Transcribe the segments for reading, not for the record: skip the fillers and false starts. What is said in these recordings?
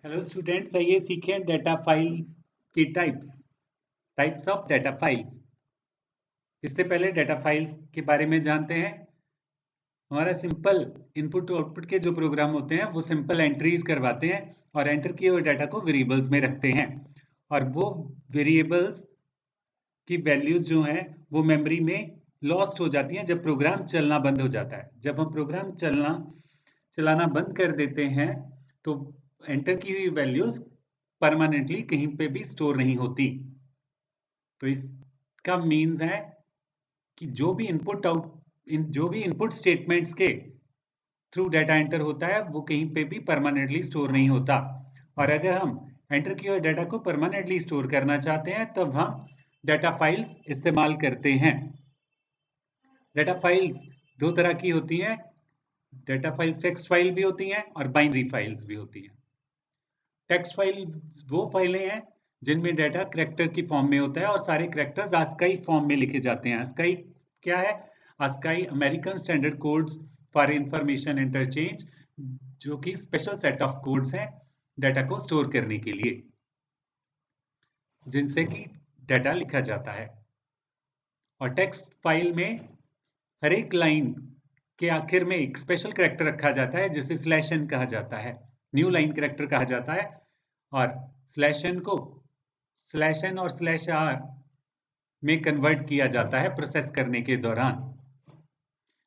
Hello students, आइए सीखें data files की टाइप्स ऑफ डेटा फाइल्स। इससे पहले डेटा फाइल्स के बारे में जानते हैं। हमारा सिंपल इनपुट आउटपुट के जो प्रोग्राम होते हैं वो सिंपल एंट्रीज करवाते हैं और एंटर किए हुए डाटा को वेरिएबल्स में रखते हैं, और वो वेरिएबल्स की वैल्यूज जो हैं वो मेमोरी में लॉस्ट हो जाती हैं जब प्रोग्राम चलना बंद हो जाता है। जब हम प्रोग्राम चलाना बंद कर देते हैं तो एंटर की हुई वैल्यूज परमानेंटली कहीं पे भी स्टोर नहीं होती। तो इसका मीन्स है कि जो भी इनपुट स्टेटमेंट्स के थ्रू डाटा एंटर होता है वो कहीं पे भी परमानेंटली स्टोर नहीं होता। और अगर हम एंटर किए हुए डाटा को परमानेंटली स्टोर करना चाहते हैं तब हम डाटा फाइल्स इस्तेमाल करते हैं। डाटा फाइल्स दो तरह की होती हैं। डाटा फाइल्स टेक्स्ट फाइल भी होती हैं और बाइनरी फाइल्स भी होती हैं। टेक्स्ट फाइल वो फाइलें हैं जिनमें डाटा करैक्टर की फॉर्म में होता है और सारे करैक्टर्स ASCII फॉर्म में लिखे जाते हैं। ASCII क्या है? ASCII American standard codes for information interchange, जो कि स्पेशल सेट ऑफ कोड्स हैं डाटा को स्टोर करने के लिए, जिनसे कि डाटा लिखा जाता है। और टेक्स्ट फाइल में हर एक लाइन के आखिर में एक स्पेशल करैक्टर रखा जाता है जिसे /n कहा जाता है, न्यू लाइन करैक्टर कहा जाता है। और /n को /n और /r में कन्वर्ट किया जाता है प्रोसेस करने के दौरान।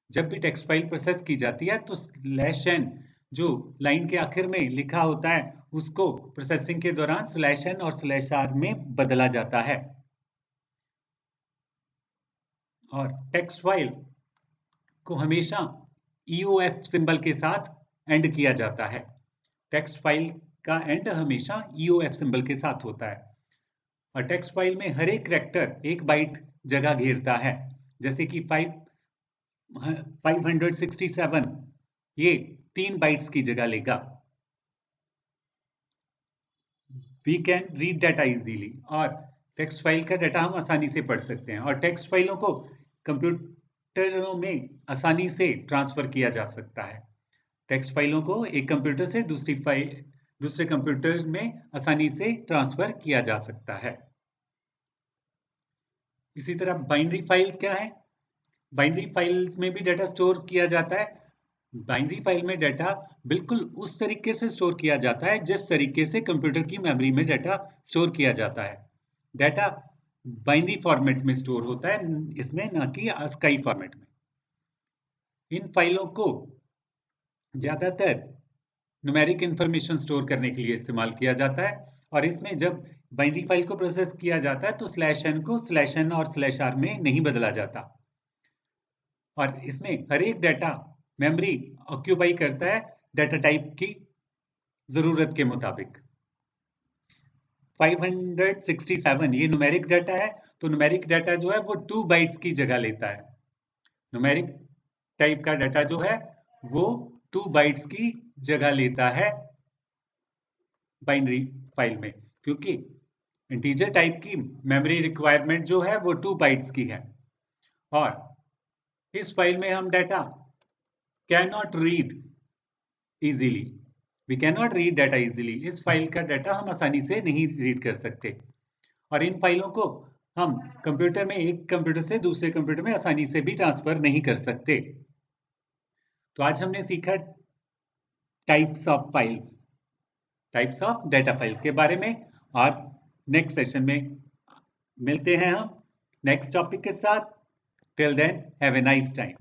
जब भी टेक्स्ट फाइल प्रोसेस की जाती है तो /n जो लाइन के आखिर में लिखा होता है उसको प्रोसेसिंग के दौरान /n और /r में बदला जाता है। और टेक्स्ट फाइल को हमेशा EOF सिंबल के साथ एंड किया जाता है। टेक्स्ट फाइल का एंड हमेशा EOF सिंबल के साथ होता है। और टेक्स्ट फाइल में हर एक करैक्टर 1 बाइट जगह घेरता है, जैसे कि 567 ये 3 बाइट्स की जगह लेगा। We can read data easily, और टेक्स्ट फाइल का डाटा हम आसानी से पढ़ सकते हैं। और टेक्स्ट फाइलों को कंप्यूटरों में आसानी से ट्रांसफर किया जा सकता है। टेक्स्ट फाइलों को एक कंप्यूटर से दूसरे कंप्यूटर में आसानी से ट्रांसफर किया जा सकता है। इसी तरह बाइनरी फाइल्स क्या है? बाइनरी फाइल्स में भी डाटा स्टोर किया जाता है। बाइनरी फाइल में डाटा बिल्कुल उस तरीके से स्टोर किया जाता है जिस तरीके से कंप्यूटर की मेमोरी में डाटा स्टोर किया जाता है। डाटा बाइनरी फॉर्मेट में स्टोर होता है, इसमें ना कि ASCII फॉर्मेट में। इन फाइलों को ज्यादातर न्यूमेरिक इंफॉर्मेशन स्टोर करने के लिए इस्तेमाल किया जाता है। और इसमें जब बाइनरी फाइल को प्रोसेस किया जाता है तो /n को /n और /r में नहीं बदला जाता। और इसमें हर एक डाटा मेमोरी ऑक्यूपाई करता है डाटा टाइप की जरूरत के मुताबिक। 567 ये न्यूमेरिक डाटा है, तो न्यूमेरिक डाटा जो है वो 2 बाइट्स की जगह लेता है। न्यूमेरिक टाइप का डाटा जो है वो 2 बाइट्स की जगह लेता है बाइनरी फाइल में, क्योंकि इंटीजर टाइप की मेमोरी रिक्वायरमेंट जो है वो 2 बाइट्स की है। और इस फाइल में हम data can not read easily, we can not read data easily. इस फाइल का डाटा हम आसानी से नहीं रीड कर सकते। और इन फाइलों को हम कंप्यूटर में एक कंप्यूटर से दूसरे कंप्यूटर में आसानी से भी ट्रांसफर नहीं कर सकते। तो आज हमने सीखा टाइप्स ऑफ डाटा फाइल्स के बारे में, और नेक्स्ट सेशन में मिलते हैं हम नेक्स्ट टॉपिक के साथ। Till then have a nice time.